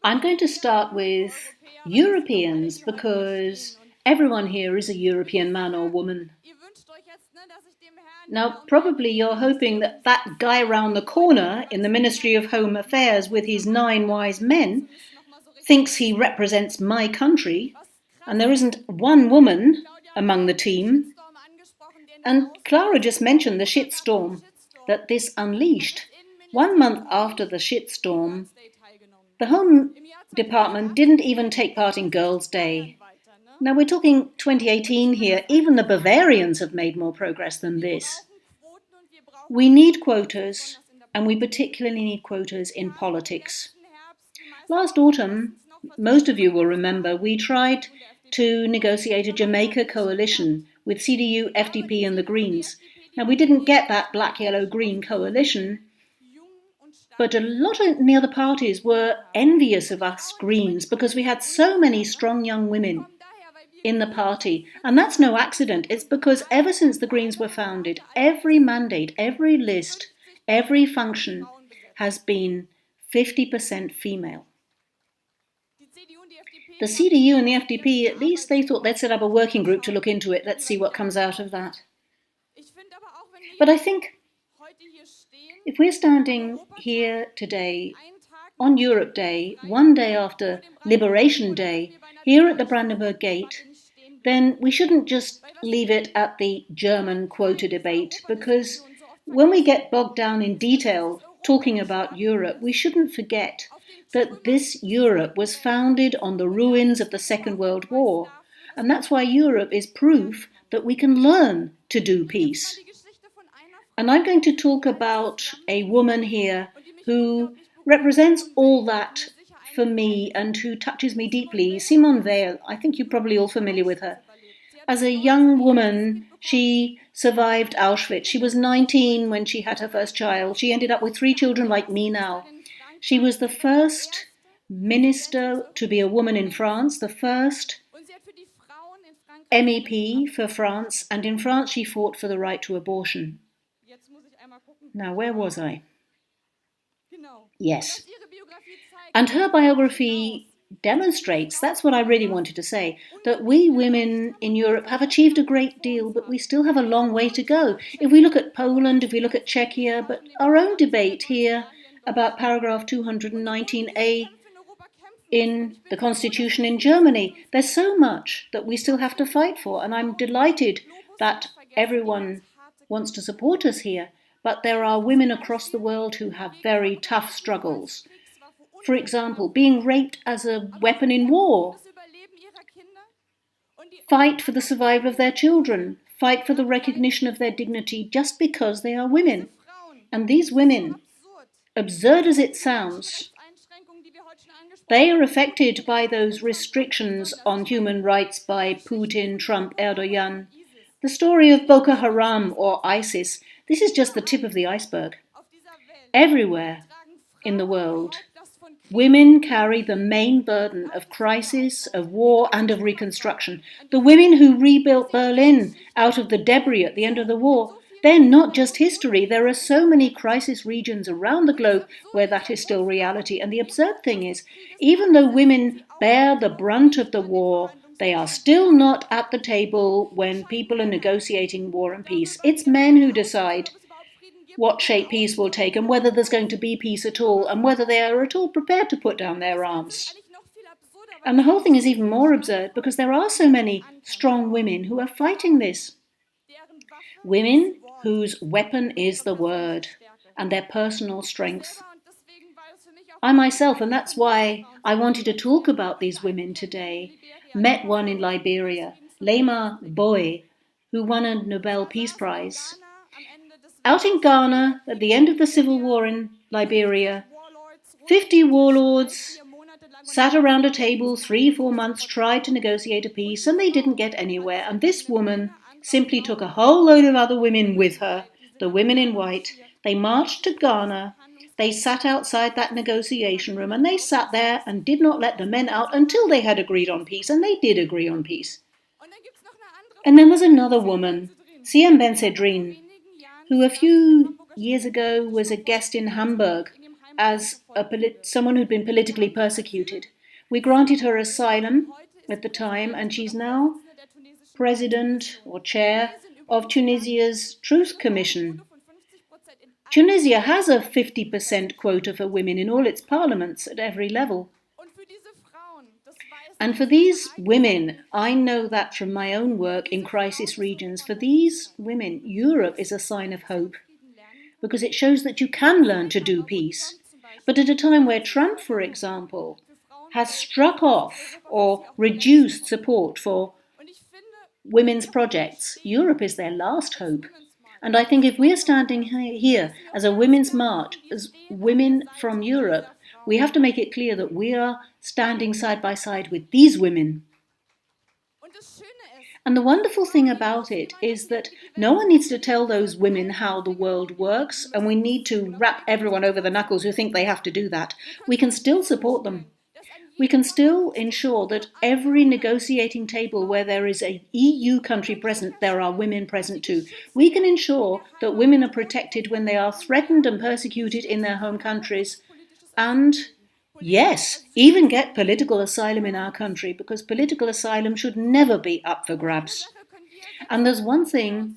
I'm going to start with Europeans because everyone here is a European man or woman. Now, probably you're hoping that that guy round the corner in the Ministry of Home Affairs with his 9 wise men thinks he represents my country, and there isn't one woman among the team. And Clara just mentioned the shitstorm that this unleashed. 1 month after the shitstorm, the Home Department didn't even take part in Girls' Day. Now we're talking 2018 here. Even the Bavarians have made more progress than this. We need quotas, and we particularly need quotas in politics. Last autumn, most of you will remember, we tried to negotiate a Jamaica coalition with CDU, FDP and the Greens. Now we didn't get that black-yellow-green coalition, but a lot of the other parties were envious of us Greens because we had so many strong young women in the party. And that's no accident. It's because ever since the Greens were founded, every mandate, every list, every function has been 50% female. The CDU and the FDP, at least they thought they'd set up a working group to look into it. Let's see what comes out of that. But I think if we're standing here today on Europe Day, 1 day after Liberation Day, here at the Brandenburg Gate, then we shouldn't just leave it at the German quota debate, because when we get bogged down in detail talking about Europe, we shouldn't forget that this Europe was founded on the ruins of the Second World War. And that's why Europe is proof that we can learn to do peace. And I'm going to talk about a woman here who represents all that for me and who touches me deeply, Simone Weil. I think you're probably all familiar with her. As a young woman, she survived Auschwitz. She was 19 when she had her first child. She ended up with 3 children like me now. She was the first minister to be a woman in France, the first MEP for France, and in France she fought for the right to abortion. Now, where was I? Yes. And her biography demonstrates, that's what I really wanted to say, that we women in Europe have achieved a great deal, but we still have a long way to go. If we look at Poland, if we look at Czechia, but our own debate here about paragraph 219a in the constitution in Germany, there's so much that we still have to fight for, and I'm delighted that everyone wants to support us here, but there are women across the world who have very tough struggles. For example, being raped as a weapon in war, fight for the survival of their children, fight for the recognition of their dignity just because they are women. And these women, absurd as it sounds, they are affected by those restrictions on human rights by Putin, Trump, Erdogan. The story of Boko Haram or ISIS, this is just the tip of the iceberg. Everywhere in the world, women carry the main burden of crisis, of war, and of reconstruction. The women who rebuilt Berlin out of the debris at the end of the war, they're not just history. There are so many crisis regions around the globe where that is still reality. And the absurd thing is, even though women bear the brunt of the war, they are still not at the table when people are negotiating war and peace. It's men who decide what shape peace will take and whether there's going to be peace at all and whether they are at all prepared to put down their arms. And the whole thing is even more absurd because there are so many strong women who are fighting this. Women whose weapon is the word and their personal strength. I myself, and that's why I wanted to talk about these women today, met one in Liberia, Lema Boy, who won a Nobel Peace Prize. Out in Ghana, at the end of the civil war in Liberia, 50 warlords sat around a table 3-4 months, tried to negotiate a peace, and they didn't get anywhere. And this woman simply took a whole load of other women with her, the women in white. They marched to Ghana. They sat outside that negotiation room, and they sat there and did not let the men out until they had agreed on peace, and they did agree on peace. And then there's another woman, Siam Ben Sedrine, who a few years ago was a guest in Hamburg as someone who'd been politically persecuted. We granted her asylum at the time, and she's now president or chair of Tunisia's Truth Commission. Tunisia has a 50% quota for women in all its parliaments at every level. And for these women, I know that from my own work in crisis regions, for these women, Europe is a sign of hope, because it shows that you can learn to do peace. But at a time where Trump, for example, has struck off or reduced support for women's projects, Europe is their last hope. And I think if we're standing here as a women's march, as women from Europe, we have to make it clear that we are standing side by side with these women. And the wonderful thing about it is that no one needs to tell those women how the world works, and we need to rap everyone over the knuckles who think they have to do that. We can still support them. We can still ensure that every negotiating table where there is an EU country present, there are women present too. We can ensure that women are protected when they are threatened and persecuted in their home countries, and yes, even get political asylum in our country, because political asylum should never be up for grabs. And there's one thing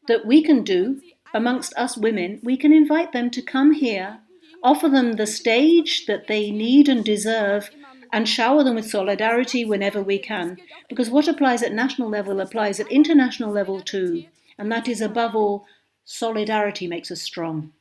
that we can do amongst us women. We can invite them to come here, offer them the stage that they need and deserve, and shower them with solidarity whenever we can. Because what applies at national level applies at international level too. And that is, above all, solidarity makes us strong.